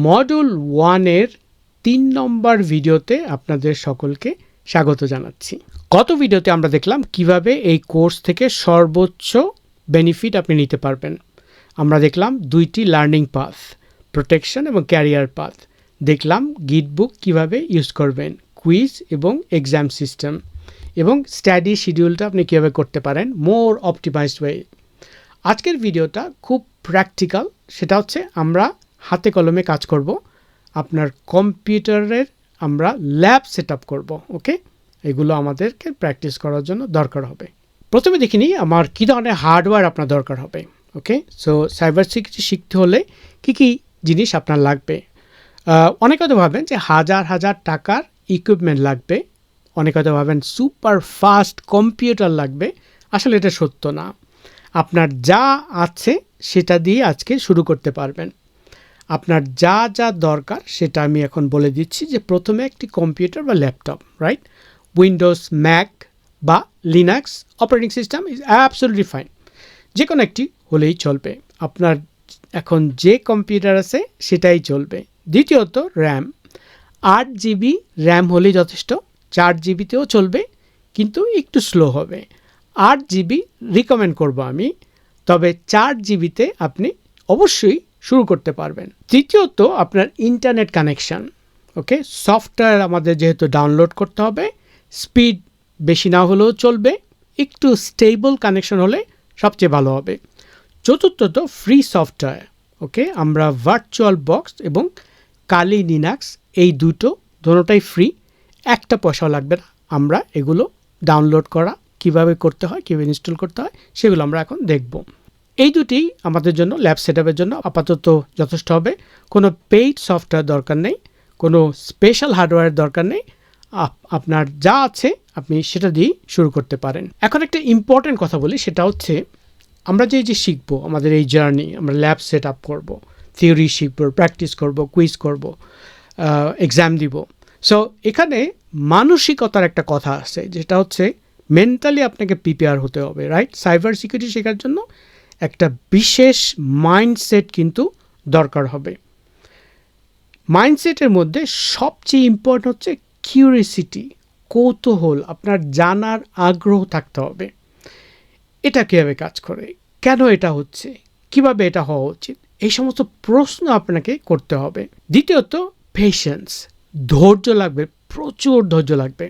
Module 1 এর 3 নম্বর ভিডিওতে আপনাদের সকলকে স্বাগত জানাচ্ছি। গত ভিডিওতে আমরা দেখলাম কিভাবে এই কোর্স থেকে সর্বোচ্চ বেনিফিট আপনি নিতে পারবেন। আমরা দেখলাম দুইটি লার্নিং পাথ, প্রোটেকশন এবং ক্যারিয়ার পাথ। দেখলাম গিট বুক কীভাবে ইউজ করবেন, কুইজ এবং এক্সাম সিস্টেম এবং স্টাডি শিডিউলটা আপনি কীভাবে করতে পারেন মোর অপটিমাইজড ওয়ে। আজকের ভিডিওটা খুব প্র্যাকটিক্যাল, সেটা হচ্ছে আমরা হাতে কলমে কাজ করব। আপনার কম্পিউটারের আমরা ল্যাব সেট আপ করবো। ওকে, এগুলো আমাদেরকে প্র্যাকটিস করার জন্য দরকার হবে। প্রথমে দেখে নিই আমার কী ধরনের হার্ডওয়্যার আপনার দরকার হবে। ওকে, সো সাইবার সিকিউরিটি শিখতে হলে কী কী জিনিস আপনার লাগবে। অনেকে হয়তো ভাবেন যে হাজার হাজার টাকার ইকুইপমেন্ট লাগবে, অনেকে হয়তো ভাবেন সুপার ফাস্ট কম্পিউটার লাগবে। আসলে এটা সত্য না। আপনার যা আছে সেটা দিয়ে আজকে শুরু করতে পারবেন। আপনার যা যা দরকার সেটা আমি এখন বলে দিচ্ছি। যে প্রথমে একটি কম্পিউটার বা ল্যাপটপ, রাইট? উইন্ডোজ, ম্যাক বা Linux operating system is absolutely fine, যে কোনো একটি হলেই চলবে। আপনার এখন যে কম্পিউটার আছে সেটাই চলবে। দ্বিতীয়ত র্যাম, 8 জিবি র্যাম হলেই যথেষ্ট। 4 জিবিতেও চলবে, কিন্তু একটু স্লো হবে। 8 জিবি রিকমেন্ড করব আমি, তবে 4 জিবিতে আপনি অবশ্যই শুরু করতে পারবেন। তৃতীয়ত আপনার ইন্টারনেট কানেকশান। ওকে, সফটওয়্যার আমাদের যেহেতু ডাউনলোড করতে হবে, স্পিড বেশি না হলেও চলবে, একটু স্টেবল কানেকশন হলে সবচেয়ে ভালো হবে। চতুর্থত ফ্রি সফটওয়্যার। ওকে, আমরা ভার্চুয়াল বক্স এবং কালি লিনাক্স এই দুটোটাই ফ্রি, একটা পয়সাও লাগবে না। আমরা এগুলো ডাউনলোড করা কিভাবে করতে হয়, কীভাবে ইনস্টল করতে হয় সেগুলো আমরা এখন দেখব। এই দুটি আমাদের জন্য ল্যাব সেট আপের জন্য আপাতত যথেষ্ট হবে। কোনো পেইড সফটওয়্যার দরকার নেই, কোনো স্পেশাল হার্ডওয়্যার দরকার নেই। আপনার যা আছে আপনি সেটা দিয়েই শুরু করতে পারেন। এখন একটা ইম্পর্টেন্ট কথা বলি, সেটা হচ্ছে আমরা যে শিখবো, আমাদের এই জার্নি, আমরা ল্যাব সেট আপ করবো, থিওরি শিখবো, প্র্যাকটিস করব, কুইজ করব, এক্সাম দিব। সো এখানে মানসিকতার একটা কথা আছে, যেটা হচ্ছে মেন্টালি আপনাকে প্রিপেয়ার হতে হবে, রাইট? সাইবার সিকিউরিটি শেখার জন্য একটা বিশেষ মাইন্ডসেট কিন্তু দরকার হবে। মাইন্ডসেটের মধ্যে সবচেয়ে ইম্পর্টেন্ট হচ্ছে কিউরিয়াসিটি, কৌতূহল। আপনার জানার আগ্রহ থাকতে হবে। এটা কীভাবে কাজ করে, কেন এটা হচ্ছে, কিভাবে এটা হওয়া উচিত, এই সমস্ত প্রশ্ন আপনাকে করতে হবে। দ্বিতীয়ত পেশেন্স, ধৈর্য লাগবে, প্রচুর ধৈর্য লাগবে।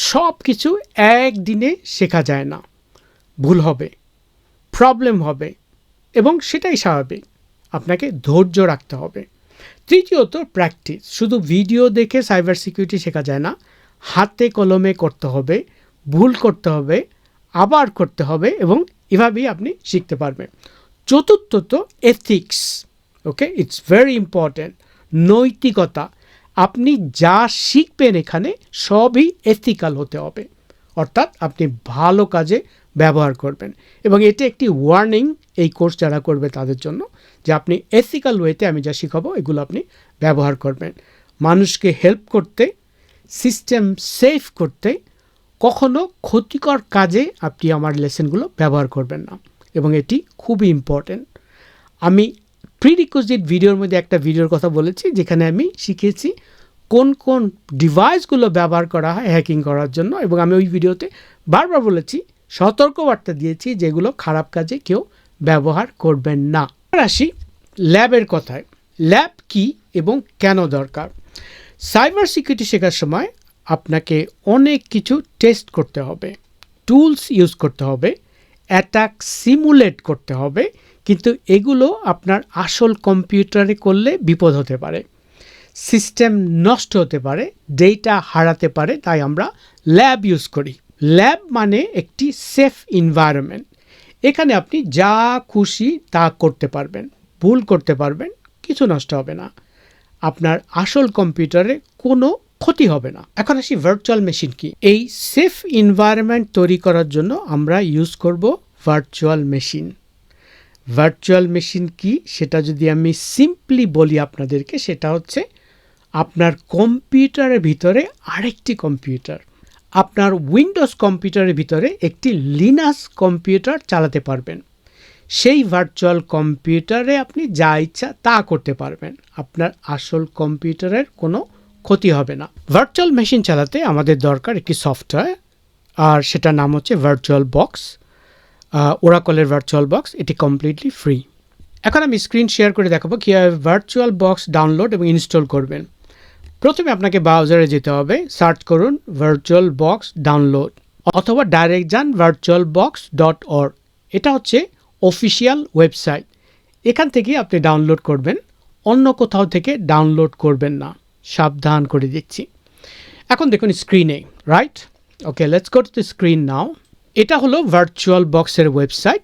সব কিছু একদিনে শেখা যায় না, ভুল হবে, প্রবলেম হবে এবং সেটাই স্বাভাবিক। আপনাকে ধৈর্য রাখতে হবে। তৃতীয়ত প্র্যাকটিস। শুধু ভিডিও দেখে সাইবার সিকিউরিটি শেখা যায় না, হাতে কলমে করতে হবে, ভুল করতে হবে, আবার করতে হবে এবং এভাবেই আপনি শিখতে পারবেন। চতুর্থত ethics. Okay, it's very important. নৈতিকতা। আপনি যা শিখবেন এখানে সবই এথিক্যাল হতে হবে, অর্থাৎ আপনি ভালো কাজে ব্যবহার করবেন। এবং এটি একটি ওয়ার্নিং এই কোর্স যারা করবে তাদের জন্য, যে আপনি এথিক্যাল ওয়েতে আমি যা শিখাবো এগুলো আপনি ব্যবহার করবেন। মানুষকে হেল্প করতে, সিস্টেম সেফ করতে, কখনো ক্ষতিকর কাজে আপনি আমার লেসনগুলো ব্যবহার করবেন না, এবং এটি খুবই ইম্পর্ট্যান্ট। আমি প্রিরিকুইজিট ভিডিওর মধ্যে একটা ভিডিওর কথা বলেছি, যেখানে আমি শিখেছি কোন কোন ডিভাইসগুলো ব্যবহার করা হয় হ্যাকিং করার জন্য, এবং আমি ওই ভিডিওতে বারবার বলেছি, সতর্কবার্তা দিয়েছি যেগুলো খারাপ কাজে কেউ ব্যবহার করবেন না। আসি ল্যাবের কথায়। ল্যাব কি এবং কেন দরকার? সাইবার সিকিউরিটি শেখার সময় আপনাকে অনেক কিছু টেস্ট করতে হবে, টুলস ইউজ করতে হবে, অ্যাটাক সিমুলেট করতে হবে, কিন্তু এগুলো আপনার আসল কম্পিউটারে করলে বিপদ হতে পারে, সিস্টেম নষ্ট হতে পারে, ডেটা হারাতে পারে। তাই আমরা ল্যাব ইউজ করি। ল্যাব মানে একটি সেফ এনভায়রনমেন্ট। এখানে আপনি যা খুশি তা করতে পারবেন, ভুল করতে পারবেন, কিছু নষ্ট হবে না, আপনার আসল কম্পিউটারে কোনো ক্ষতি হবে না। এখন আসি ভার্চুয়াল মেশিন কি। এই সেফ এনভায়রনমেন্ট তৈরি করার জন্য আমরা ইউজ করব ভার্চুয়াল মেশিন। ভার্চুয়াল মেশিন কি সেটা যদি আমি সিম্পলি বলি আপনাদেরকে, সেটা হচ্ছে আপনার কম্পিউটারের ভিতরে আরেকটি কম্পিউটার। আপনার উইন্ডোজ কম্পিউটারের ভিতরে একটি লিনাক্স কম্পিউটার চালাতে পারবেন। সেই ভার্চুয়াল কম্পিউটারে আপনি যা ইচ্ছা তা করতে পারবেন। আপনার আসল কম্পিউটারের কোনো ক্ষতি হবে না। ভার্চুয়াল মেশিন চালাতে আমাদের দরকার একটি সফটওয়্যার, আর সেটার নাম হচ্ছে ভার্চুয়াল বক্স, ওরাকলের ভার্চুয়াল বক্স। এটি কমপ্লিটলি ফ্রি। এখন আমি স্ক্রিন শেয়ার করে দেখাবো কীভাবে ভার্চুয়াল বক্স ডাউনলোড এবং ইনস্টল করবেন। প্রথমে আপনাকে ব্রাউজারে যেতে হবে, সার্চ করুন ভার্চুয়াল বক্স ডাউনলোড, অথবা ডাইরেক্ট যান virtualbox.org। এটা হচ্ছে অফিসিয়াল ওয়েবসাইট। এখান থেকে আপনি ডাউনলোড করবেন, অন্য কোথাও থেকে ডাউনলোড করবেন না, সাবধান করে দিচ্ছি। এখন দেখুন স্ক্রিনে, right? Okay, let's go to the screen now. এটা হলো ভার্চুয়াল বক্সের ওয়েবসাইট।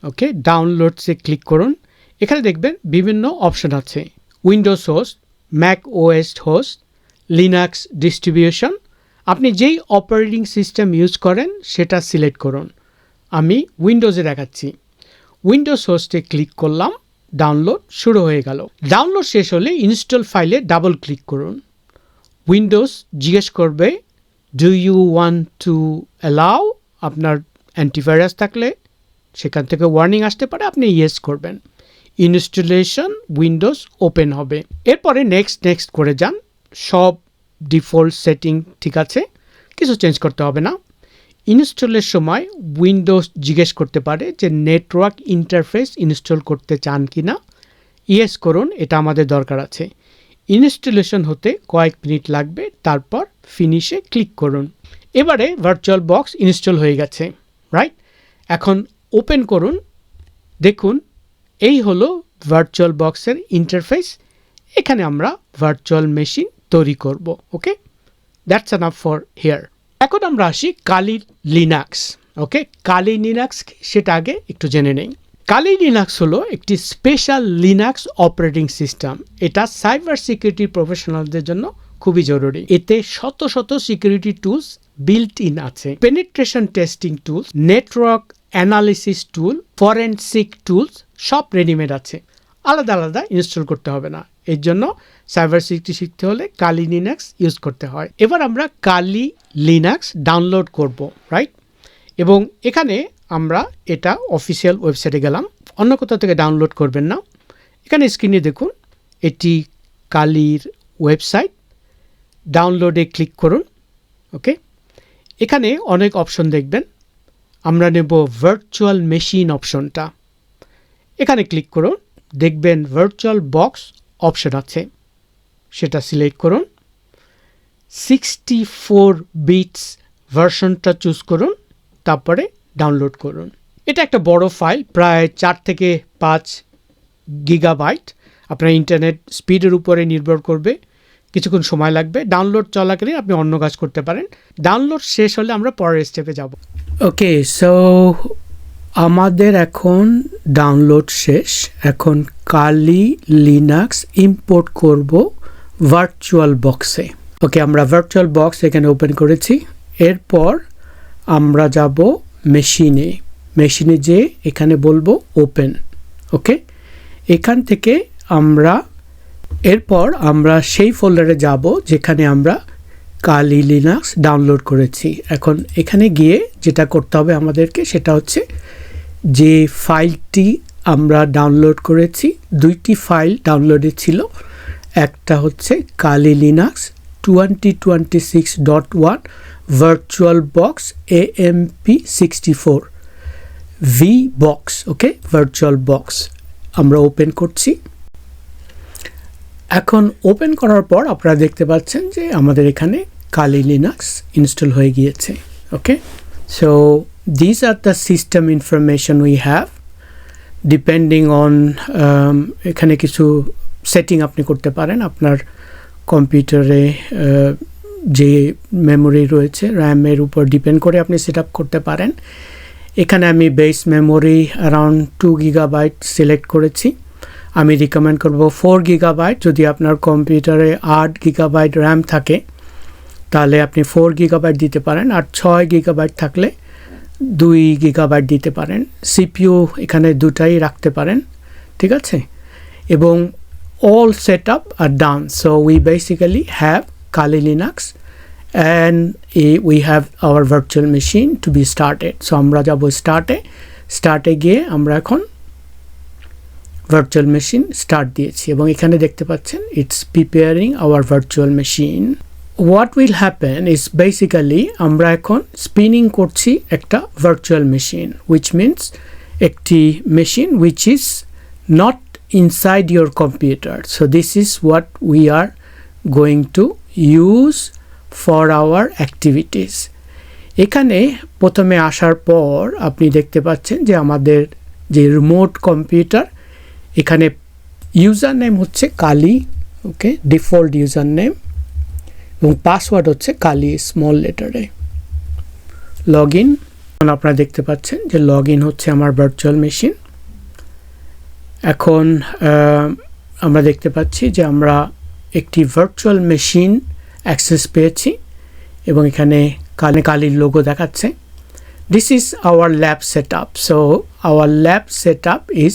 ওকে, ডাউনলোডসে ক্লিক করুন। এখানে দেখবেন বিভিন্ন অপশন আছে, Windows host, Mac OS host, Linux distribution. আপনি যেই অপারেটিং সিস্টেম ইউজ করেন সেটা সিলেক্ট করুন। আমি উইন্ডোজে দেখাচ্ছি। উইন্ডোজ হোস্টে ক্লিক করলাম, ডাউনলোড শুরু হয়ে গেল। ডাউনলোড শেষ হলে ইনস্টল ফাইলে ডাবল ক্লিক করুন। উইন্ডোজ জিজ্ঞেস করবে do you want to allow, আপনার অ্যান্টিভাইরাস থাকলে সেখান থেকে ওয়ার্নিং আসতে পারে, আপনি ইয়েস করবেন। ইনস্টলেশন উইন্ডোজ ওপেন হবে। এরপরে নেক্সট করে যান। সব ডিফল্ট সেটিং ঠিক আছে, কিছু চেঞ্জ করতে হবে না। ইনস্টলের সময় উইন্ডোজ জিজ্ঞেস করতে পারে যে নেটওয়ার্ক ইন্টারফেস ইনস্টল করতে চান কি না। ইয়েস করুন, এটা আমাদের দরকার আছে। ইনস্টলেশন হতে কয়েক মিনিট লাগবে, তারপর ফিনিশে ক্লিক করুন। এবারে ভার্চুয়াল বক্স ইনস্টল হয়ে গেছে, রাইট? এখন ওপেন করুন। দেখুন এই হলো ভার্চুয়াল বক্সের ইন্টারফেস। এখানে আমরা ভার্চুয়াল মেশিন তৈরি করব। ওকে, দ্যাটস এনাফ ফর হিয়ার। এখন আমরা আসি কালি লিনাক্স। ওকে, কালি লিনাক্স সেটা আগে একটু জেনে নেই। কালি লিনাক্স হলো একটি স্পেশাল লিনাক্স অপারেটিং সিস্টেম। এটা সাইবার সিকিউরিটি প্রফেশনালদের জন্য খুবই জরুরি। এতে শত শত সিকিউরিটি টুলস বিল্ট ইন আছে, penetration testing tools, network analysis tool, forensic tools, সব রেডিমেড আছে, আলাদা আলাদা ইনস্টল করতে হবে না। এর জন্য সাইবার সিকিউরিটি শিখতে হলে কালি লিনাক্স ইউজ করতে হয়। এবার আমরা কালি লিনাক্স ডাউনলোড করব, রাইট? এবং এখানে আমরা এটা অফিসিয়াল ওয়েবসাইটে গেলাম, অন্য কোথাও থেকে ডাউনলোড করবেন না। এখানে স্ক্রিনে দেখুন এটি কালির ওয়েবসাইট। ডাউনলোডে ক্লিক করুন। ওকে, এখানে অনেক অপশন দেখবেন। আমরা নেব ভার্চুয়াল মেশিন অপশনটা। এখানে ক্লিক করুন, দেখবেন ভার্চুয়াল বক্স অপশন আছে, সেটা সিলেক্ট করুন। 64 বিটস ভার্সনটা চুজ করুন, তারপরে ডাউনলোড করুন। এটা একটা বড় ফাইল, প্রায় 4 থেকে 5 গিগাবাইট। আপনার ইন্টারনেট স্পিডের উপরে নির্ভর করবে, কিছুক্ষণ সময় লাগবে। ডাউনলোড চলাকালীন আপনি অন্য কাজ করতে পারেন। ডাউনলোড শেষ হলে আমরা পরের স্টেপে যাব। ওকে, সো আমাদের এখন ডাউনলোড শেষ। এখন কালি লিনাক্স ইম্পোর্ট করব ভার্চুয়াল বক্সে। ওকে, আমরা ভার্চুয়াল বক্স এখানে ওপেন করেছি। এরপর আমরা যাব মেশিনে যে এখানে বলবো ওপেন। ওকে, এখান থেকে এরপর আমরা সেই ফোল্ডারে যাব যেখানে আমরা কালি লিনাক্স ডাউনলোড করেছি। এখন এখানে গিয়ে যেটা করতে হবে আমাদেরকে সেটা হচ্ছে যে ফাইলটি আমরা ডাউনলোড করেছি, 2টি ফাইল ডাউনলোডে ছিল। একটা হচ্ছে কালি Linux 2026.1 virtual box AMP64 VBox। ওকে, ভার্চুয়াল বক্স আমরা ওপেন করছি। এখন ওপেন করার পর আপনারা দেখতে পাচ্ছেন যে আমাদের এখানে কালি লিনাক্স ইনস্টল হয়ে গিয়েছে। ওকে, so these are the system information we have depending on এখানে কিছু সেটিং আপনি করতে পারেন আপনার কম্পিউটারে যে মেমোরি রয়েছে র্যামের উপর ডিপেন্ড করে আপনি সেট আপ করতে পারেন। এখানে আমি base memory around 2 gigabyte select করেছি। আমি রিকমেন্ড করব 4 গিগাবাইট। যদি আপনার কম্পিউটারে 8 গিগাবাইট র্যাম থাকে তাহলে আপনি 4 গিগাবাইট দিতে পারেন, আর 6 গিগাবাইট থাকলে 2 গিগাবাইট দিতে পারেন। সিপিইউ এখানে দুটাই রাখতে পারেন, ঠিক আছে? এবং all setup are done, so we basically have Kali Linux and we have our virtual machine to be started. So আমরা যাব স্টার্টে গিয়ে আমরা এখন ভার্চুয়াল মেশিন স্টার্ট দিয়েছি এবং এখানে দেখতে পাচ্ছেন it's preparing our virtual machine. What will happen is basically আমরা এখন স্পিনিং করছি একটা ভার্চুয়াল মেশিন, উইচ মিনস একটি machine which is not inside your computer. So this is what we are going to use for our activities. এখানে প্রথমে আসার পর আপনি দেখতে পাচ্ছেন যে আমাদের যে রিমোট কম্পিউটার, এখানে ইউজার নেম হচ্ছে কালি, ওকে, ডিফল্ট ইউজার নেম, এবং পাসওয়ার্ড হচ্ছে কালি স্মল লেটারে। লগ ইন, আপনারা দেখতে পাচ্ছেন যে লগ ইন হচ্ছে আমার ভার্চুয়াল মেশিন। এখন আমরা দেখতে পাচ্ছি যে আমরা একটি ভার্চুয়াল মেশিন অ্যাক্সেস পেয়েছি এবং এখানে কালির লোগো দেখাচ্ছে। This is our lab set up. So our lab set up is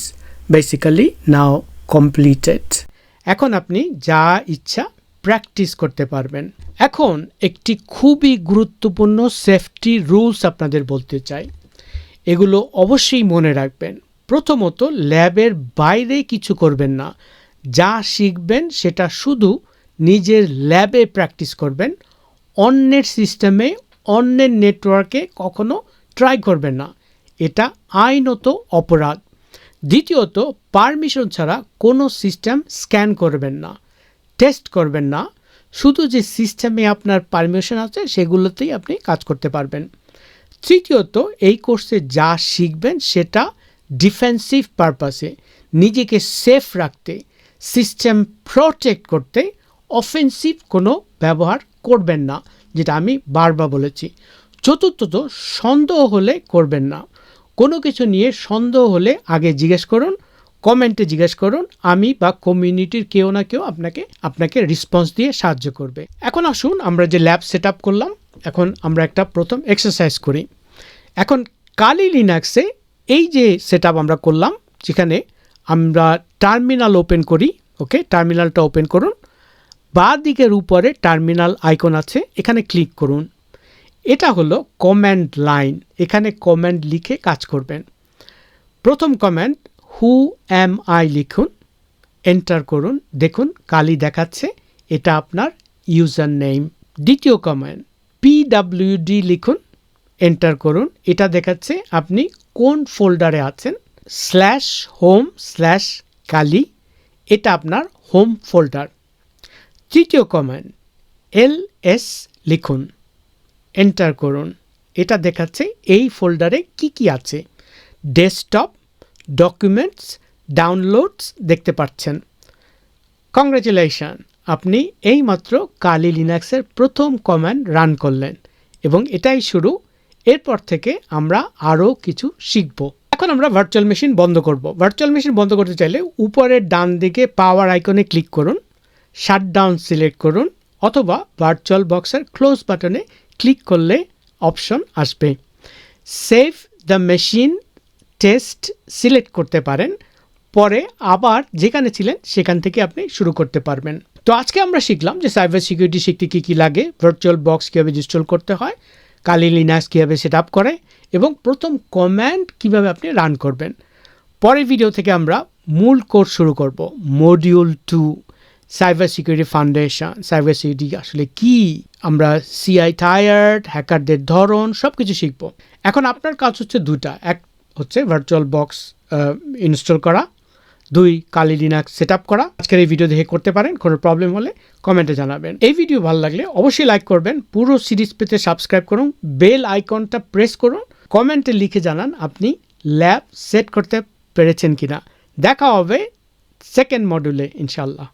basically now completed. এখন আপনি যা ইচ্ছা প্র্যাকটিস করতে পারবেন। এখন একটি খুবই গুরুত্বপূর্ণ সেফটি রুলস আপনাদের বলতে চাই, এগুলো অবশ্যই মনে রাখবেন। প্রথমত, ল্যাবের বাইরে কিছু করবেন না। যা শিখবেন সেটা শুধু নিজের ল্যাবে প্র্যাকটিস করবেন। অন্যের সিস্টেমে, অন্যের নেটওয়ার্কে কখনো ট্রাই করবেন না, এটা আইনত অপরাধ। দ্বিতীয়ত, পারমিশন ছাড়া কোনো সিস্টেম স্ক্যান করবেন না, টেস্ট করবেন না। শুধু যে সিস্টেমে আপনার পারমিশন আছে সেগুলোতেই আপনি কাজ করতে পারবেন। তৃতীয়ত, এই কোর্সে যা শিখবেন সেটা ডিফেন্সিভ পারপাসে, নিজেকে সেফ রাখতে, সিস্টেম প্রোটেক্ট করতে। অফেন্সিভ কোনো ব্যবহার করবেন না, যেটা আমি বারবার বলেছি। চতুর্থত, সন্দেহ হলে করবেন না। কোনো কিছু নিয়ে সন্দেহ হলে আগে জিজ্ঞেস করুন, কমেন্টে জিজ্ঞেস করুন। আমি বা কমিউনিটির কেউ না কেউ আপনাকে রেসপন্স দিয়ে সাহায্য করবে। এখন আসুন আমরা যে ল্যাব সেট আপ করলাম, এখন আমরা একটা প্রথম এক্সারসাইজ করি। এখন কালি লিনাক্সে এই যে সেট আপ আমরা করলাম, যেখানে আমরা টার্মিনাল ওপেন করি, ওকে, টার্মিনালটা ওপেন করুন। বাঁ দিকের উপরে টার্মিনাল আইকন আছে, এখানে ক্লিক করুন। এটা হলো কমান্ড লাইন, এখানে কমান্ড লিখে কাজ করবেন। প্রথম কমান্ড হু অ্যাম আই লিখুন, এন্টার করুন। দেখুন কালি দেখাচ্ছে, এটা আপনার ইউজার নেম। দ্বিতীয় কমান্ড PWD লিখুন, এন্টার করুন। এটা দেখাচ্ছে আপনি কোন ফোল্ডারে আছেন। /home/kali, এটা আপনার হোম ফোল্ডার। তৃতীয় কমান্ড LS লিখুন, এন্টার করুন। এটা দেখাচ্ছে এই ফোল্ডারে কি আছে। ডেস্কটপ, ডকুমেন্টস, ডাউনলোডস দেখতে পাচ্ছেন। কংগ্রেচুলেশন, আপনি এইমাত্র কালি লিনাক্সের প্রথম কমান্ড রান করলেন এবং এটাই শুরু। এরপর থেকে আমরা আরও কিছু শিখব। এখন আমরা ভার্চুয়াল মেশিন বন্ধ করব। ভার্চুয়াল মেশিন বন্ধ করতে চাইলে উপরের ডান দিকে পাওয়ার আইকনে ক্লিক করুন, শাটডাউন সিলেক্ট করুন, অথবা ভার্চুয়াল বক্সের ক্লোজ বাটনে ক্লিক করলে অপশন আসবে। Save the machine test select করতে পারেন, পরে আবার যেখানে ছিলেন সেখান থেকে আপনি শুরু করতে পারবেন। তো আজকে আমরা শিখলাম যে সাইবার সিকিউরিটি শিখতে কী লাগে, ভার্চুয়াল বক্স কীভাবে ইনস্টল করতে হয়, কালি লিনাক্স কীভাবে সেট আপ করে, এবং প্রথম কমান্ড কীভাবে আপনি রান করবেন। পরের ভিডিও থেকে আমরা মূল কোর্স শুরু করব, module 2, cyber security foundation. Cyber security আসলে কি, আমরা CI টায়ার্ড, হ্যাকারদের ধরন, সব কিছু শিখব। এখন আপনার কাজ হচ্ছে দুটা, এক হচ্ছে ভার্চুয়াল বক্স ইনস্টল করা, 2 কালি লিনাক্স সেট আপ করা। আজকের এই ভিডিও দেখে করতে পারেন, কোনো প্রবলেম হলে কমেন্টে জানাবেন। এই ভিডিও ভালো লাগলে অবশ্যই লাইক করবেন, পুরো সিরিজ পেতে সাবস্ক্রাইব করুন, বেল আইকনটা প্রেস করুন, কমেন্টে লিখে জানান আপনি ল্যাব সেট করতে পেরেছেন কিনা। দেখা হবে সেকেন্ড মডিউলে ইনশাল্লাহ।